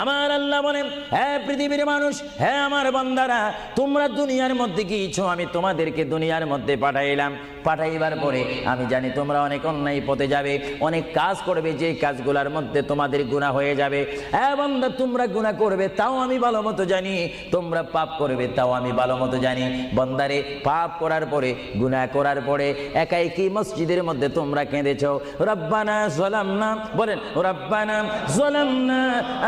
আমার আল্লাহ বলেন, হে পৃথিবীর মানুষ, হে আমার বান্দারা, তোমরা দুনিয়ার মধ্যে গিয়েছো, আমি তোমাদেরকে দুনিয়ার মধ্যে পাঠাইলাম। পাঠাইবার পরে আমি জানি তোমরা অনেক অন্যায় পথে যাবে, অনেক কাজ করবে, যে কাজগুলোর মধ্যে তোমাদের গুনাহ হয়ে যাবে। হ্যাঁ বান্দা, তোমরা গুনাহ করবে তাও আমি ভালো মতো জানি, তোমরা পাপ করবে তাও আমি ভালো মতো জানি। বান্দারে, পাপ করার পরে, গুনাহ করার পরে একাই কি মসজিদের মধ্যে তোমরা কেঁদেছো, রব্বানা যালামনা, বলেন রব্বানা যালামনা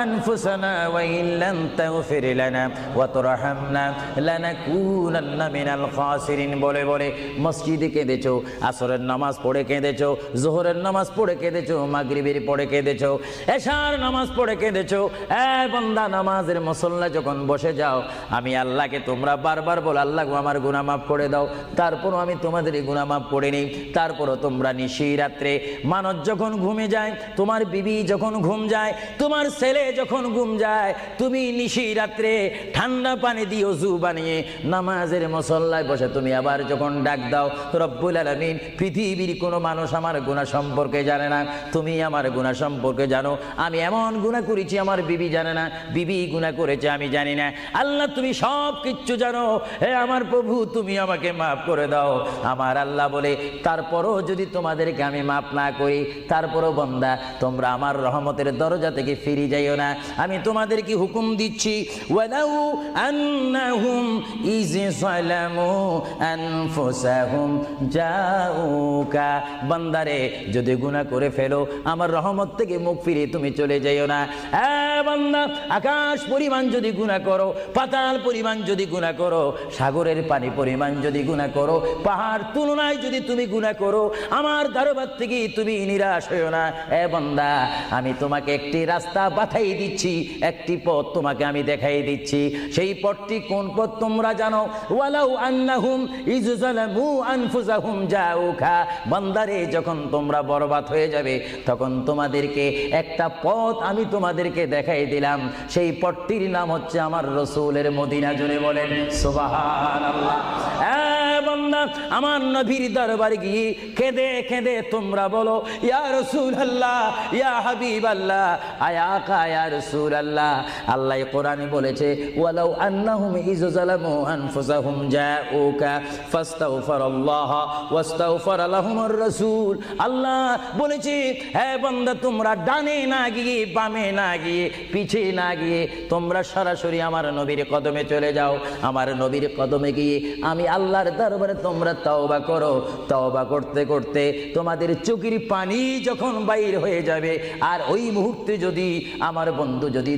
আনফুসানা ওয়া ইল্লাম তাগফির লানা ওয়া তুরহামনা লানাকুনান্না মিনাল খাসিরিন বলে বলে মসজিদে কেঁদেছো, আসরের নামাজ পড়ে কেঁদেছো, যোহরের নামাজ পড়ে কেঁদেছো, মাগরিবের পড়ে কেঁদেছো, এশার নামাজ পড়ে কেঁদেছো। এ বান্দা, নামাজের মুসল্লা যখন বসে যাও, আমি আল্লাহকে তোমরা বারবার বল, আল্লাহ আমার গুনাহ মাফ করে দাও। তারপরও আমি তোমাদের গুনাহ মাফ করে নিই। তারপরও তোমরা নিশি রাত্রে, মানুষ যখন ঘুমে যায়, তোমার বিবি যখন ঘুম যায়, তোমার ছেলে যখন ঘুম যায়, তুমি নিশি রাত্রে ঠান্ডা পানি দিয়ে ওযু বানিয়ে নামাজের মুসল্লায় বসে তুমি আবার যখন ডাক দাও, রব্বুল আলামিন, পৃথিবীর কোনো মানুষ আমার গুনাহ সম্পর্কে জানে না, তুমি আমার গুনাহ সম্পর্কে জানো। আমি এমন গুনাহ করেছি আমার বিবি জানে না, বিবি গুনাহ করেছে আমি জানি না। আল্লাহ, তুমি সব কিচ্ছু জানো। হে আমার প্রভু, তুমি আমাকে মাফ করে দাও। আমার আল্লাহ বলে, তারপরও যদি তোমাদেরকে আমি মাফ না করি, তারপরও বান্দা, তোমরা আমার রহমতের দরজা থেকে ফিরে যাইও না। আমি তোমাদেরকে হুকুম দিচ্ছি, ওয়ালাউ আন্নাহুম ইয যালামু আনফুসাহুম জাউকা, বান্দারে, যদি গুনাহ করে ফেলো, আমার রহমত থেকে মুখ ফিরে তুমি চলে যাইও না। হ্যাঁ বান্দা, আকাশ পরিমাণ যদি গুনাহ করো, পাতাল পরিমাণ যদি গুনাহ করো, সাগরের পানি পরিমাণ যদি গুনাহ করো, পাহাড় তুলনায় যদি তুমি গুনাহ করো, আমার দরবার থেকে তুমি নিরাশ হইও না। এ বান্দা, আমি তোমাকে একটি রাস্তা বাতাই দিচ্ছি, একটি পথ তোমাকে আমি দেখাই দিচ্ছি। সেই পথটি কোন পথ তোমরা জানো? ওয়ালাউ আন্নাহুম ইয যালামু আনফুসাহুম জাউকা, বান্দারে, যখন তোমরা বরবাদ হয়ে যাবে, তখন তোমাদেরকে একটা পথ আমি তোমাদেরকে দেখাই দিলাম। সেই পথটির নাম হচ্ছে আমার রাসূলের মদিনা। জোরে বলেন সুবহানাল্লাহ। বান্দা, আমার নবীর দরবার গিয়ে কেঁদে কেঁদে তোমরা বলো, ইয়া রাসূলুল্লাহ, ইয়া হাবিবাল্লাহ, আয়াকা ইয়া রাসূলুল্লাহ। আল্লাহ কোরআনে বলেছে, ওয়ালাউ আন্নাহুম ইয যালামু আনফুসাহুম জাউকা ফাস্তাগফিরুল্লাহ ওয়াস্তাগফার লাহুমুর রাসূল। আল্লাহ বলেছে, হে বান্দা, তোমরা ডানে না গিয়ে, বামে না গিয়ে, পিছে না গিয়ে, তোমরা সরাসরি আমার নবীর কদমে চলে যাও। আমার নবীর কদমে গিয়ে আমি আল্লাহর দরবারে তোমরা তওবা করো। তওবা করতে করতে তোমাদের চোখের পানি যখন বাইর হয়ে যাবে, আর ওই মুহূর্তে যদি আমার বন্ধু যদি